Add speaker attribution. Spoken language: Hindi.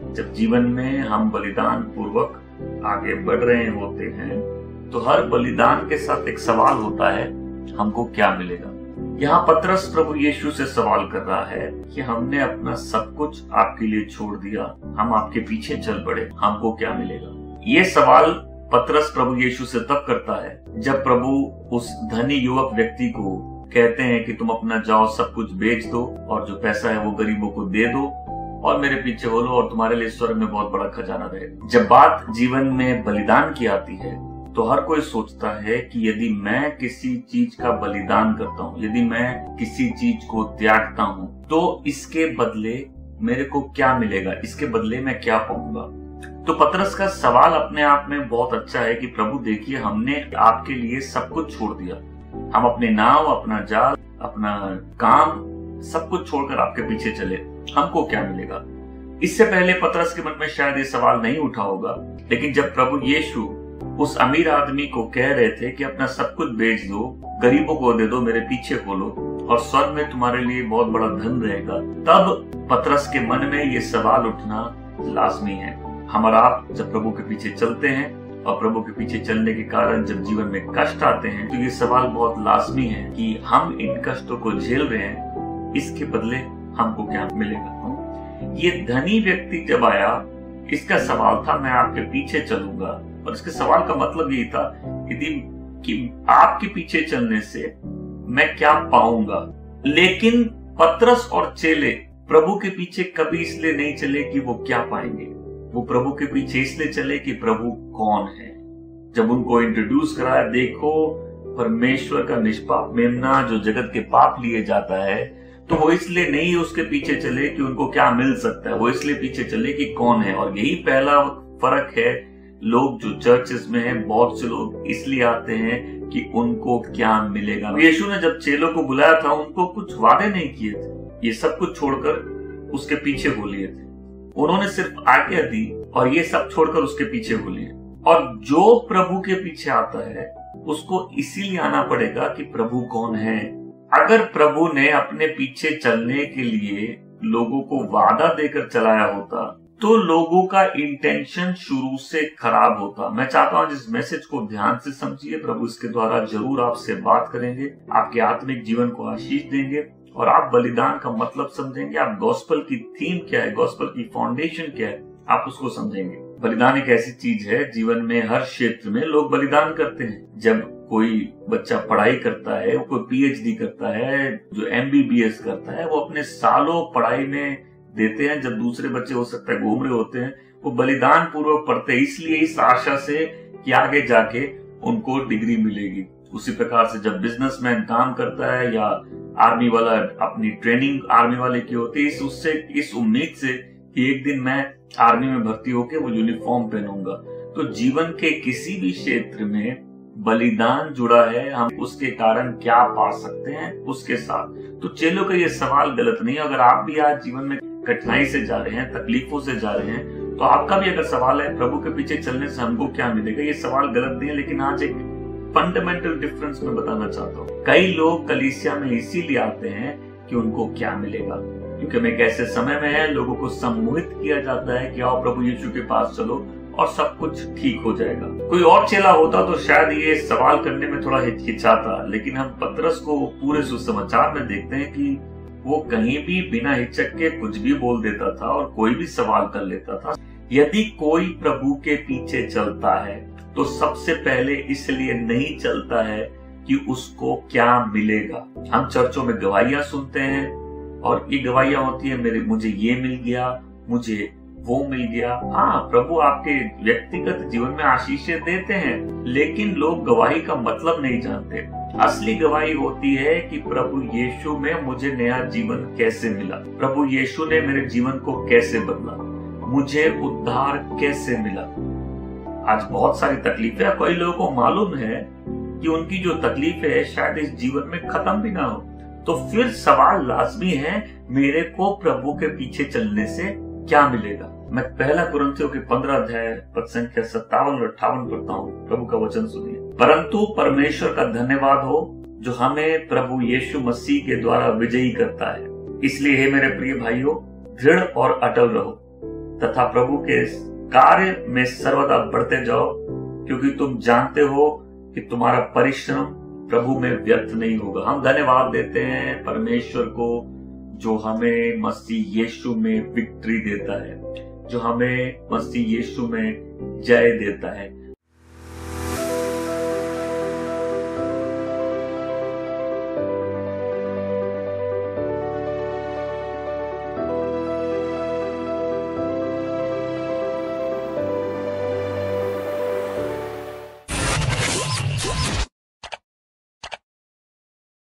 Speaker 1: जब जीवन में हम बलिदान पूर्वक आगे बढ़ रहे होते हैं तो हर बलिदान के साथ एक सवाल होता है, हमको क्या मिलेगा। यहाँ पतरस प्रभु यीशु से सवाल कर रहा है कि हमने अपना सब कुछ आपके लिए छोड़ दिया, हम आपके पीछे चल पड़े, हमको क्या मिलेगा। ये सवाल पतरस प्रभु यीशु से तब करता है जब प्रभु उस धनी युवक व्यक्ति को कहते हैं कि तुम अपना जाओ सब कुछ बेच दो और जो पैसा है वो गरीबों को दे दो और मेरे पीछे बोलो और तुम्हारे लिए स्वर्ग में बहुत बड़ा खजाना रहेगा। जब बात जीवन में बलिदान की आती है तो हर कोई सोचता है कि यदि मैं किसी चीज का बलिदान करता हूँ, यदि मैं किसी चीज को त्यागता हूँ तो इसके बदले मेरे को क्या मिलेगा, इसके बदले मैं क्या पाऊंगा। तो पतरस का सवाल अपने आप में बहुत अच्छा है कि प्रभु देखिए, हमने आपके लिए सब कुछ छोड़ दिया, हम अपने नाव, अपना जाल, अपना काम सब कुछ छोड़कर आपके पीछे चले, हमको क्या मिलेगा। इससे पहले पतरस के मन में शायद ये सवाल नहीं उठा होगा, लेकिन जब प्रभु यीशु उस अमीर आदमी को कह रहे थे कि अपना सब कुछ बेच दो, गरीबों को दे दो, मेरे पीछे खोलो और स्वर्ग में तुम्हारे लिए बहुत बड़ा धन रहेगा, तब पतरस के मन में ये सवाल उठना लाजमी है। हम और आप जब प्रभु के पीछे चलते हैं और प्रभु के पीछे चलने के कारण जब जीवन में कष्ट आते हैं तो ये सवाल बहुत लाजमी है कि हम इन कष्टों को झेल रहे हैं, इसके बदले हमको क्या मिलेगा। ये धनी व्यक्ति जब आया, इसका सवाल था मैं आपके पीछे चलूंगा, और इसके सवाल का मतलब यही था यदि कि आपके पीछे चलने से मैं क्या पाऊंगा। लेकिन पतरस और चेले प्रभु के पीछे कभी इसलिए नहीं चले कि वो क्या पाएंगे, वो प्रभु के पीछे इसलिए चले कि प्रभु कौन है। जब उनको इंट्रोड्यूस कराया, देखो परमेश्वर का निष्पाप मेमना जो जगत के पाप लिए जाता है, तो वो इसलिए नहीं उसके पीछे चले कि उनको क्या मिल सकता है, वो इसलिए पीछे चले कि कौन है। और यही पहला फर्क है। लोग जो चर्चेस में हैं, बहुत से लोग इसलिए आते हैं कि उनको क्या मिलेगा। यीशु ने जब चेलों को बुलाया था, उनको कुछ वादे नहीं किए थे, ये सब कुछ छोड़कर उसके पीछे हो लिए थे। उन्होंने सिर्फ आज्ञा दी और ये सब छोड़कर उसके पीछे हो लिए। और जो प्रभु के पीछे आता है उसको इसीलिए आना पड़ेगा कि प्रभु कौन है। अगर प्रभु ने अपने पीछे चलने के लिए लोगों को वादा देकर चलाया होता तो लोगों का इंटेंशन शुरू से खराब होता। मैं चाहता हूं जिस मैसेज को ध्यान से समझिए, प्रभु इसके द्वारा जरूर आपसे बात करेंगे, आपके आत्मिक जीवन को आशीष देंगे और आप बलिदान का मतलब समझेंगे, आप गॉस्पेल की थीम क्या है, गॉस्पेल की फाउंडेशन क्या है, आप उसको समझेंगे। बलिदान एक ऐसी चीज है, जीवन में हर क्षेत्र में लोग बलिदान करते हैं। जब कोई बच्चा पढ़ाई करता है, वो कोई पीएचडी करता है, जो एमबीबीएस करता है, वो अपने सालों पढ़ाई में देते हैं। जब दूसरे बच्चे हो सकता है घूम रहे होते हैं, वो बलिदान पूर्वक पढ़ते हैं, इसलिए इस आशा से कि आगे जाके उनको डिग्री मिलेगी। उसी प्रकार से जब बिजनेसमैन काम करता है या आर्मी वाला अपनी ट्रेनिंग आर्मी वाले की होती है, उससे इस उम्मीद से कि एक दिन मैं आर्मी में भर्ती होकर वो यूनिफॉर्म पहनूंगा। तो जीवन के किसी भी क्षेत्र में बलिदान जुड़ा है, हम उसके कारण क्या पा सकते हैं उसके साथ। तो चेलों का ये सवाल गलत नहीं है। अगर आप भी आज जीवन में कठिनाई से जा रहे हैं, तकलीफों से जा रहे हैं, तो आपका भी अगर सवाल है प्रभु के पीछे चलने से हमको क्या मिलेगा, ये सवाल गलत नहीं है। लेकिन आज एक फंडामेंटल डिफरेंस मैं बताना चाहता हूँ। कई लोग कलीसिया में इसीलिए आते हैं कि उनको क्या मिलेगा, क्योंकि हम एक ऐसे समय में है, लोगों को सम्मोहित किया जाता है कि आओ प्रभु यीशु के पास चलो और सब कुछ ठीक हो जाएगा। कोई और चेला होता तो शायद ये सवाल करने में थोड़ा हिचकिचाता, लेकिन हम पतरस को पूरे सुसमाचार में देखते हैं कि वो कहीं भी बिना हिचक के कुछ भी बोल देता था और कोई भी सवाल कर लेता था। यदि कोई प्रभु के पीछे चलता है तो सबसे पहले इसलिए नहीं चलता है कि उसको क्या मिलेगा। हम चर्चों में गवाहियां सुनते हैं और ये गवाहियां होती है, मुझे ये मिल गया, मुझे वो मिल गया। हाँ, प्रभु आपके व्यक्तिगत जीवन में आशीषें देते हैं, लेकिन लोग गवाही का मतलब नहीं जानते। असली गवाही होती है कि प्रभु यीशु में मुझे नया जीवन कैसे मिला, प्रभु यीशु ने मेरे जीवन को कैसे बदला, मुझे उद्धार कैसे मिला। आज बहुत सारी तकलीफें, कई लोगों को मालूम है कि उनकी जो तकलीफ है शायद इस जीवन में खत्म भी ना हो, तो फिर सवाल लाजमी है, मेरे को प्रभु के पीछे चलने से क्या मिलेगा। मैं पहला कुरिन्थियों के 15 अध्याय पद संख्या 57 और 58 पढ़ता हूँ। प्रभु का वचन सुनिए। परंतु परमेश्वर का धन्यवाद हो जो हमें प्रभु यीशु मसीह के द्वारा विजयी करता है। इसलिए हे मेरे प्रिय भाइयों, दृढ़ और अटल रहो तथा प्रभु के कार्य में सर्वदा बढ़ते जाओ, क्योंकि तुम जानते हो कि तुम्हारा परिश्रम प्रभु में व्यर्थ नहीं होगा। हम धन्यवाद देते हैं परमेश्वर को जो हमें मसीह यीशु में विक्ट्री देता है, जो हमें मसीह यीशु में जय देता है।